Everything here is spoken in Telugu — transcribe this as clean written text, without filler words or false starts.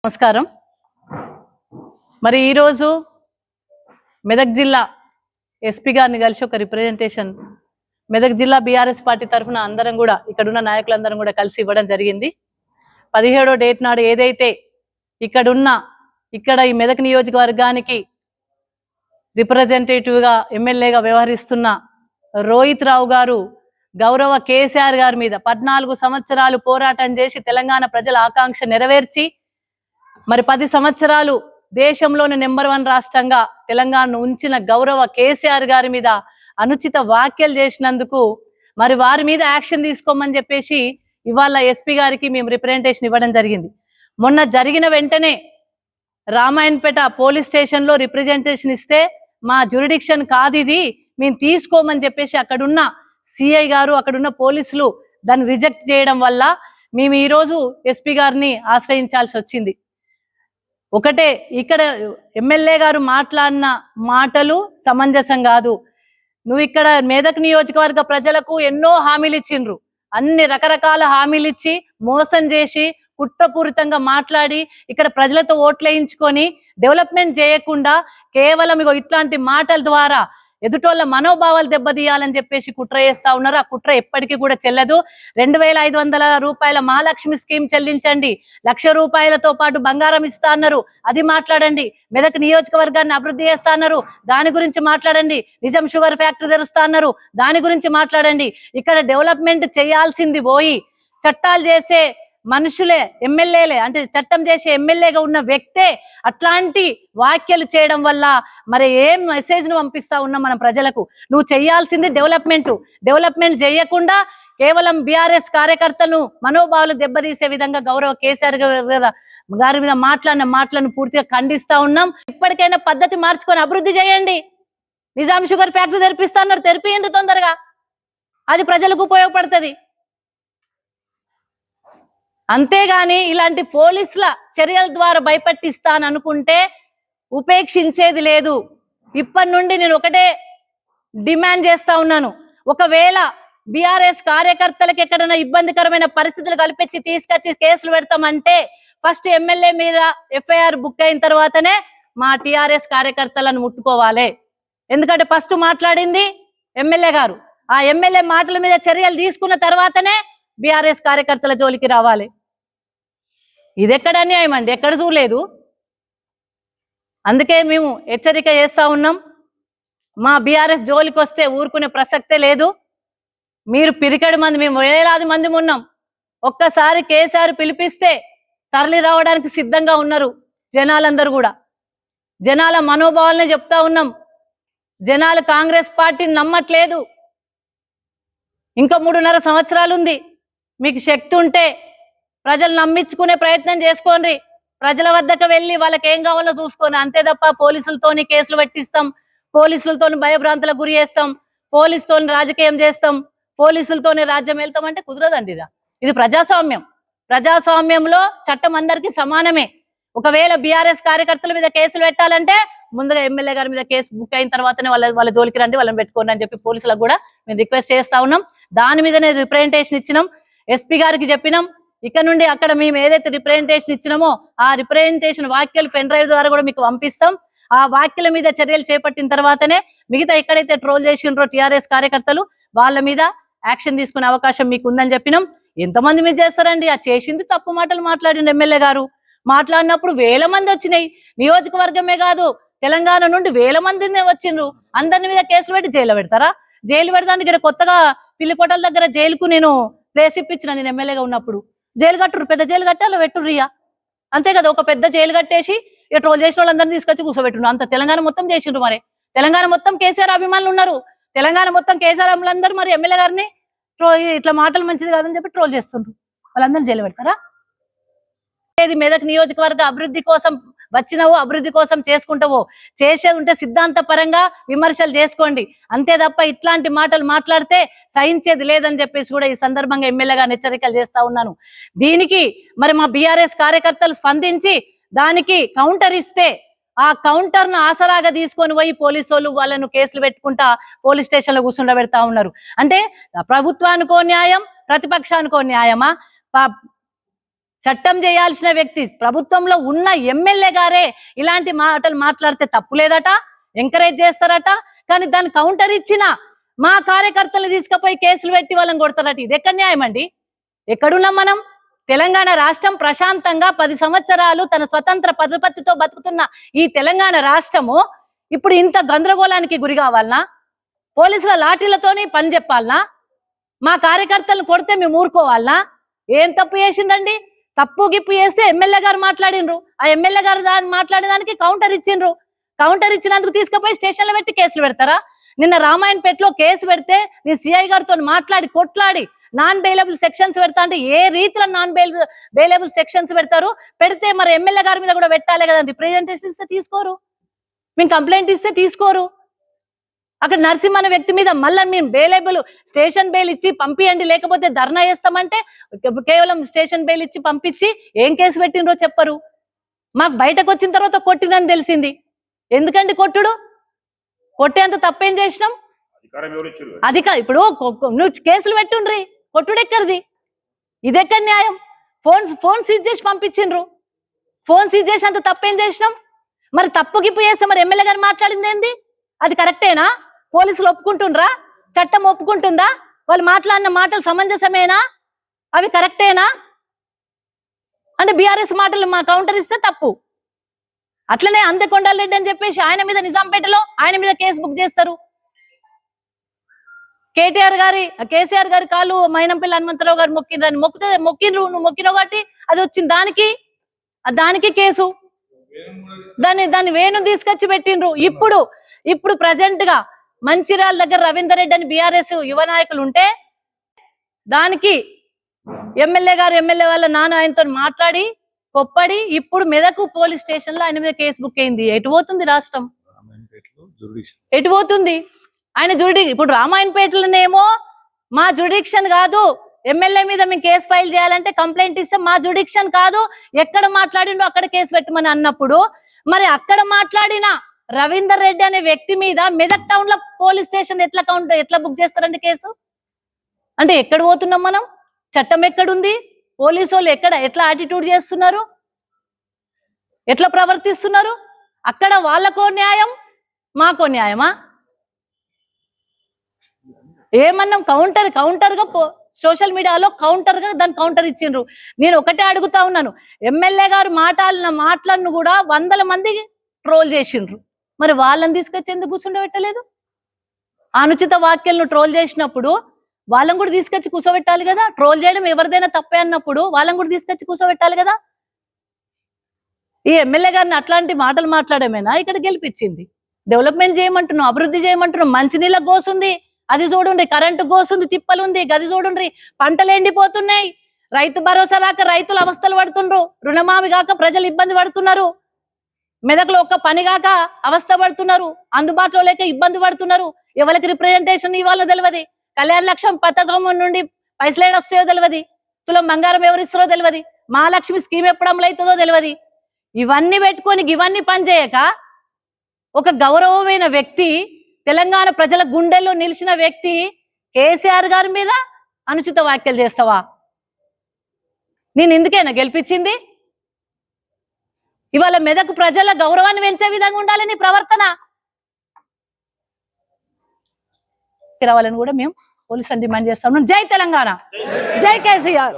నమస్కారం. మరి ఈరోజు మెదక్ జిల్లా ఎస్పీ గారిని కలిసి ఒక రిప్రజెంటేషన్ మెదక్ జిల్లా బీఆర్ఎస్ పార్టీ తరఫున అందరం కూడా ఇక్కడున్న నాయకులందరం కూడా కలిసి ఇవ్వడం జరిగింది. 17వ డేట్ నాడు ఏదైతే ఇక్కడ ఈ మెదక్ నియోజకవర్గానికి రిప్రజెంటేటివ్గా ఎమ్మెల్యేగా వ్యవహరిస్తున్న రోహిత్ రావు గారు గౌరవ కేసీఆర్ గారి మీద 14 సంవత్సరాలు పోరాటం చేసి తెలంగాణ ప్రజల ఆకాంక్ష నెరవేర్చి మరి 10 సంవత్సరాలు దేశంలోని నెంబర్ 1 రాష్ట్రంగా తెలంగాణను ఉంచిన గౌరవ కేసీఆర్ గారి మీద అనుచిత వ్యాఖ్యలు చేసినందుకు మరి వారి మీద యాక్షన్ తీసుకోమని చెప్పేసి ఇవాళ ఎస్పీ గారికి మేము రిప్రజెంటేషన్ ఇవ్వడం జరిగింది. మొన్న జరిగిన వెంటనే రామాయణపేట పోలీస్ స్టేషన్లో రిప్రజెంటేషన్ ఇస్తే మా జ్యూరిడిక్షన్ కాదు ఇది, మేము తీసుకోమని చెప్పేసి అక్కడున్న సిఐ గారు అక్కడున్న పోలీసులు దాన్ని రిజెక్ట్ చేయడం వల్ల మేము ఈరోజు ఎస్పీ గారిని ఆశ్రయించాల్సి వచ్చింది. ఒకటే, ఇక్కడ ఎమ్మెల్యే గారు మాట్లాడిన మాటలు సమంజసం కాదు. నువ్వు ఇక్కడ మెదక్ నియోజకవర్గ ప్రజలకు ఎన్నో హామీలు ఇచ్చిండ్రు, అన్ని రకరకాల హామీలు ఇచ్చి మోసం చేసి కుట్రపూరితంగా మాట్లాడి ఇక్కడ ప్రజలతో ఓట్లేయించుకొని డెవలప్మెంట్ చేయకుండా కేవలం ఇట్లాంటి మాటల ద్వారా ఎదుటోళ్ళ మనోభావాలు దెబ్బతీయాలని చెప్పేసి కుట్ర చేస్తా ఉన్నారు. ఆ కుట్ర ఎప్పటికీ కూడా చెల్లదు. 2500 రూపాయల మహాలక్ష్మి స్కీమ్ చెల్లించండి, 1,00,000 రూపాయలతో పాటు బంగారం ఇస్తా అన్నారు, అది మాట్లాడండి. మెదక్ నియోజకవర్గాన్ని అభివృద్ధి చేస్తా అన్నారు, దాని గురించి మాట్లాడండి. నిజం షుగర్ ఫ్యాక్టరీ తెరుస్తా అన్నారు, దాని గురించి మాట్లాడండి. ఇక్కడ డెవలప్మెంట్ చేయాల్సింది పోయి చట్టాలు చేసే మనుషులే ఎమ్మెల్యేలే, అంటే చట్టం చేసే ఎమ్మెల్యేగా ఉన్న వ్యక్తే అట్లాంటి వ్యాఖ్యలు చేయడం వల్ల మరి ఏం మెసేజ్ను పంపిస్తా ఉన్నాం మనం ప్రజలకు? నువ్వు చేయాల్సింది డెవలప్మెంట్ చేయకుండా కేవలం బీఆర్ఎస్ కార్యకర్తలను మనోభావాలు దెబ్బతీసే విధంగా గౌరవ కేసీఆర్ గారి మీద మాట్లాడిన మాటలను పూర్తిగా ఖండిస్తా ఉన్నాం. ఇప్పటికైనా పద్ధతి మార్చుకొని అభివృద్ధి చేయండి. నిజాం షుగర్ ఫ్యాక్టరీ తెరిపిస్తా అన్నారు, తెరిపియండి తొందరగా, అది ప్రజలకు ఉపయోగపడుతుంది. అంతేగాని ఇలాంటి పోలీసుల చర్యల ద్వారా భయపెట్టిస్తాను అనుకుంటే ఉపేక్షించేది లేదు. ఇప్పటి నుండి నేను ఒకటే డిమాండ్ చేస్తా ఉన్నాను, ఒకవేళ బీఆర్ఎస్ కార్యకర్తలకు ఎక్కడైనా ఇబ్బందికరమైన పరిస్థితులు కల్పించి తీసుకొచ్చి కేసులు పెడతామంటే ఫస్ట్ ఎమ్మెల్యే మీద ఎఫ్ఐఆర్ బుక్ అయిన తర్వాతనే మా టీఆర్ఎస్ కార్యకర్తలను ముట్టుకోవాలి. ఎందుకంటే ఫస్ట్ మాట్లాడింది ఎమ్మెల్యే గారు, ఆ ఎమ్మెల్యే మాటల మీద చర్యలు తీసుకున్న తర్వాతనే బీఆర్ఎస్ కార్యకర్తల జోలికి రావాలి. ఇది ఎక్కడ అన్యాయం అండి? ఎక్కడ చూడలేదు. అందుకే మేము హెచ్చరిక చేస్తా ఉన్నాం, మా బీఆర్ఎస్ జోలికి వస్తే ఊరుకునే ప్రసక్తే లేదు. మీరు పిరికెడు మంది, మేము వేలాది మంది ఉన్నాం. ఒక్కసారి కేసీఆర్ పిలిపిస్తే తరలి రావడానికి సిద్ధంగా ఉన్నారు జనాలందరూ కూడా. జనాల మనోభావాలనే చెప్తా ఉన్నాం. జనాలు కాంగ్రెస్ పార్టీని నమ్మట్లేదు. ఇంకా 3.5 సంవత్సరాలు ఉంది. మీకు శక్తి ఉంటే ప్రజలు నమ్మించుకునే ప్రయత్నం చేసుకోండి. ప్రజల వద్దకు వెళ్ళి వాళ్ళకి ఏం కావాలో చూసుకొని, అంతే తప్ప పోలీసులతోని కేసులు పెట్టిస్తాం, పోలీసులతోని భయభ్రాంతులకు గురి చేస్తాం, పోలీసుతోని రాజకీయం చేస్తాం, పోలీసులతోనే రాజ్యం వెళ్తామంటే కుదరదండి. ఇది ప్రజాస్వామ్యం. ప్రజాస్వామ్యంలో చట్టం అందరికీ సమానమే. ఒకవేళ బీఆర్ఎస్ కార్యకర్తల మీద కేసులు పెట్టాలంటే ముందుగా ఎమ్మెల్యే గారి మీద కేసు బుక్ అయిన తర్వాతనే వాళ్ళ జోలికి రండి, వాళ్ళని పెట్టుకోండి అని చెప్పి పోలీసులకు కూడా మేము రిక్వెస్ట్ చేస్తా ఉన్నాం. దాని మీదనే రిప్రజెంటేషన్ ఇచ్చినాం, ఎస్పీ గారికి చెప్పినాం. ఇక్కడ నుండి అక్కడ మేము ఏదైతే రిప్రజెంటేషన్ ఇచ్చినామో ఆ రిప్రజెంటేషన్ వాక్యాలు పెన్ డ్రైవ్ ద్వారా కూడా మీకు పంపిస్తాం. ఆ వాక్యాల మీద చర్యలు చేపట్టిన తర్వాతనే మిగతా ఎక్కడైతే ట్రోల్ చేసిండ్రో టీఆర్ఎస్ కార్యకర్తలు వాళ్ళ మీద యాక్షన్ తీసుకునే అవకాశం మీకు ఉందని చెప్పినాం. ఎంతమంది మీద చేస్తారండి? ఆ చేసింది తప్పు మాటలు మాట్లాడిండు ఎమ్మెల్యే గారు. మాట్లాడినప్పుడు 1000 మంది వచ్చినాయి. నియోజకవర్గమే కాదు, తెలంగాణ నుండి 1000 మంది వచ్చిండ్రు. అందరి మీద కేసులు పెట్టి జైలు పెడతారా? జైలు పెడతాను. ఇక్కడ కొత్తగా పిల్లికోటల దగ్గర జైలుకు నేను ప్లేస్ ఇప్పించిన, నేను ఎమ్మెల్యేగా ఉన్నప్పుడు. జైలు కట్టురు, పెద్ద జైలు కట్టాలో పెట్టుర్రియా, అంతే కదా. ఒక పెద్ద జైలు కట్టేసి ఇక ట్రోల్ చేసిన వాళ్ళందరినీ తీసుకొచ్చి కూర్చోబెట్టు. అంత తెలంగాణ మొత్తం చేసిండ్రు. మరి తెలంగాణ మొత్తం కేసీఆర్ అభిమానులు ఉన్నారు. తెలంగాణ మొత్తం కేసీఆర్ అభిమానులందరూ మరి ఎమ్మెల్యే గారిని ఇట్లా మాటలు మంచిది కాదని చెప్పి ట్రోల్ చేస్తుండ్రు. వాళ్ళందరినీ జైలు పెడతారా? మెదక్ నియోజకవర్గ అభివృద్ధి కోసం వచ్చినవో, అభివృద్ధి కోసం చేసుకుంటావో, చేసేది ఉంటే సిద్ధాంత పరంగా విమర్శలు చేసుకోండి, అంతే తప్ప ఇట్లాంటి మాటలు మాట్లాడితే సహించేది లేదని చెప్పేసి కూడా ఈ సందర్భంగా ఎమ్మెల్యేగా హెచ్చరికలు చేస్తా ఉన్నాను. దీనికి మరి మా బీఆర్ఎస్ కార్యకర్తలు స్పందించి దానికి కౌంటర్ ఇస్తే ఆ కౌంటర్ను ఆసరాగా తీసుకొని పోయి పోలీసు వాళ్ళు వాళ్ళను కేసులు పెట్టుకుంటా పోలీస్ స్టేషన్లో కూర్చుండబెడతా ఉన్నారు. అంటే ప్రభుత్వానికో న్యాయం, ప్రతిపక్షానికో న్యాయమా? చట్టం చేయాల్సిన వ్యక్తి ప్రభుత్వంలో ఉన్న ఎమ్మెల్యే గారే ఇలాంటి మాటలు మాట్లాడితే తప్పు లేదట, ఎంకరేజ్ చేస్తారట. కానీ దాన్ని కౌంటర్ ఇచ్చిన మా కార్యకర్తలు తీసుకుపోయి కేసులు పెట్టి వాళ్ళని కొడతారట. ఇది ఎక్కడ న్యాయం అండి? ఎక్కడున్నాం మనం? తెలంగాణ రాష్ట్రం ప్రశాంతంగా 10 సంవత్సరాలు తన స్వతంత్ర పదపత్తితో బతుకుతున్న ఈ తెలంగాణ రాష్ట్రము ఇప్పుడు ఇంత గందరగోళానికి గురి కావాలనా? పోలీసుల లాఠీలతోని పని చెప్పాలనా? మా కార్యకర్తలను కొడితే మేము ఊరుకోవాలనా? ఏం తప్పు చేసిందండి? తప్పు గిప్పు చేస్తే ఎమ్మెల్యే గారు మాట్లాడినరు. ఆ ఎమ్మెల్యే గారు మాట్లాడేదానికి కౌంటర్ ఇచ్చిండ్రు. కౌంటర్ ఇచ్చినందుకు తీసుకుపోయి స్టేషన్లో పెట్టి కేసులు పెడతారా? నిన్న రామాయణపేటలో కేసు పెడితే నీ సిఐ గారితో మాట్లాడి కొట్లాడి నాన్ బెయిలబుల్ సెక్షన్స్ పెడతా అంటే ఏ రీతిలో నాన్ బెయిలబుల్ సెక్షన్స్ పెడతారు? పెడితే మరి ఎమ్మెల్యే గారి మీద కూడా పెట్టాలి కదా. రిప్రజెంటేషన్ ఇస్తే తీసుకోరు, మేము కంప్లైంట్ ఇస్తే తీసుకోరు. అక్కడ నరసింహ అనే వ్యక్తి మీద మళ్ళీ మేము బెయిలబుల్ స్టేషన్ బెయిల్ ఇచ్చి పంపియండి, లేకపోతే ధర్నా చేస్తామంటే కేవలం స్టేషన్ బెయిల్ ఇచ్చి పంపించి ఏం కేసు పెట్టినరో చెప్పరు. మాకు బయటకు వచ్చిన తర్వాత కొట్టినని తెలిసింది. ఎందుకండి కొట్టుడు? కొట్టేంత తప్పేం చేసినాం? ఇప్పుడు నువ్వు కేసులు పెట్టుండ్రి, కొట్టుడు ఎక్కడిది? ఇది ఎక్కడ న్యాయం? ఫోన్ సీజ్ చేసి పంపించిండ్రు. ఫోన్ సీజ్ చేసి అంత తప్పేం చేసినాం? మరి తప్పు గిప్పు చేస్తే మరి ఎమ్మెల్యే గారు మాట్లాడింది ఏంది? అది కరెక్టేనా? పోలీసులు ఒప్పుకుంటుండ్రా? చట్టం ఒప్పుకుంటుందా? వాళ్ళు మాట్లాడిన మాటలు సమంజసమేనా? అవి కరెక్టేనా? అంటే బీఆర్ఎస్ మాటలు మా కౌంటర్ ఇస్తే తప్పు. అట్లనే అందకొండారెడ్డి అని చెప్పేసి ఆయన మీద నిజాంపేటలో ఆయన మీద కేసు బుక్ చేస్తారు. కేసీఆర్ గారి కాళ్ళు మైనంపల్లి హనుమంతరావు గారు మొక్కిండ్రని మొక్కిండ్రు. నువ్వు మొక్కినావు కాబట్టి అది వచ్చింది. దానికి కేసు. దాన్ని వేణు తీసుకొచ్చి పెట్టిండ్రు. ఇప్పుడు ప్రజెంట్ గా మంచిర్యాల దగ్గర రవీందర్ రెడ్డి అని బీఆర్ఎస్ యువ నాయకులు ఉంటే దానికి ఎమ్మెల్యే వాళ్ళ నాన్న ఆయనతో మాట్లాడి కొప్పడి ఇప్పుడు మెదకు పోలీస్ స్టేషన్ లో ఆయన మీద కేసు బుక్ అయింది. ఎటు పోతుంది రాష్ట్రం? ఎటు పోతుంది? ఆయన ఇప్పుడు రామాయణపేటలోనేమో మా జుడిక్షన్ కాదు, ఎమ్మెల్యే మీద మేము కేసు ఫైల్ చేయాలంటే కంప్లైంట్ ఇస్తే మా జుడిక్షన్ కాదు, ఎక్కడ మాట్లాడిండో అక్కడ కేసు పెట్టమని అన్నప్పుడు మరి అక్కడ మాట్లాడిన రవీందర్ రెడ్డి అనే వ్యక్తి మీద మెదక్ టౌన్ లో పోలీస్ స్టేషన్ ఎట్లా బుక్ చేస్తారండి కేసు? అంటే ఎక్కడ పోతున్నాం మనం? చట్టం ఎక్కడుంది? పోలీసు వాళ్ళు ఎట్లా యాటిట్యూడ్ చేస్తున్నారు, ఎట్లా ప్రవర్తిస్తున్నారు? అక్కడ వాళ్ళకో న్యాయం, మాకో న్యాయమా? ఏమన్నాం? కౌంటర్ గా సోషల్ మీడియాలో దాని కౌంటర్ ఇచ్చిండ్రు. నేను ఒకటే అడుగుతా ఉన్నాను, ఎమ్మెల్యే గారు మాటలను కూడా 100 మంది ట్రోల్ చేసిండ్రు. మరి వాళ్ళని తీసుకొచ్చి ఎందుకు కూర్చుండబెట్టలేదు? అనుచిత వ్యాఖ్యలను ట్రోల్ చేసినప్పుడు వాళ్ళని కూడా తీసుకొచ్చి కూర్చోబెట్టాలి కదా. ట్రోల్ చేయడం ఎవరిదైనా తప్పే అన్నప్పుడు వాళ్ళని కూడా తీసుకొచ్చి కూర్చోబెట్టాలి కదా. ఈ ఎమ్మెల్యే గారిని అట్లాంటి మాటలు మాట్లాడమేనా ఇక్కడ గెలిపించింది? డెవలప్మెంట్ చేయమంటున్నాం, అభివృద్ధి చేయమంటున్నాం. మంచినీళ్ళ గోసుంది, అది చూడండి. కరెంటు గోసుంది, తిప్పలుంది, గది చూడండి. పంటలు ఎండిపోతున్నాయి. రైతు భరోసా రాక రైతులు అవస్థలు పడుతుండ్రు. రుణమాఫీ కాక ప్రజలు ఇబ్బంది పడుతున్నారు. మెదకులో ఒక్క పని కాక అవస్థ పడుతున్నారు. అందుబాటులో లేక ఇబ్బంది పడుతున్నారు. ఎవరికి రిప్రజెంటేషన్ ఇవ్వాలో తెలియదు. కళ్యాణ లక్ష్యం పథకం నుండి పైసలు ఏడొస్తాయో తెలియదు. తులం బంగారం ఎవరిస్తారో తెలియదు. మహాలక్ష్మి స్కీమ్ ఎప్పుడు అమలు అవుతుందో తెలియదు. ఇవన్నీ పెట్టుకొని ఇవన్నీ పనిచేయక ఒక గౌరవమైన వ్యక్తి, తెలంగాణ ప్రజల గుండెల్లో నిలిచిన వ్యక్తి కేసీఆర్ గారి మీద అనుచిత వ్యాఖ్యలు చేస్తావా? నేను ఎందుకైనా గెలిపించింది? ఇవాళ మెదకు ప్రజల గౌరవాన్ని పెంచే విధంగా ఉండాలి నీ ప్రవర్తన. రావాలని కూడా మేము పోలీసులను డిమాండ్ చేస్తాము. జై తెలంగాణ, జై కేసీఆర్.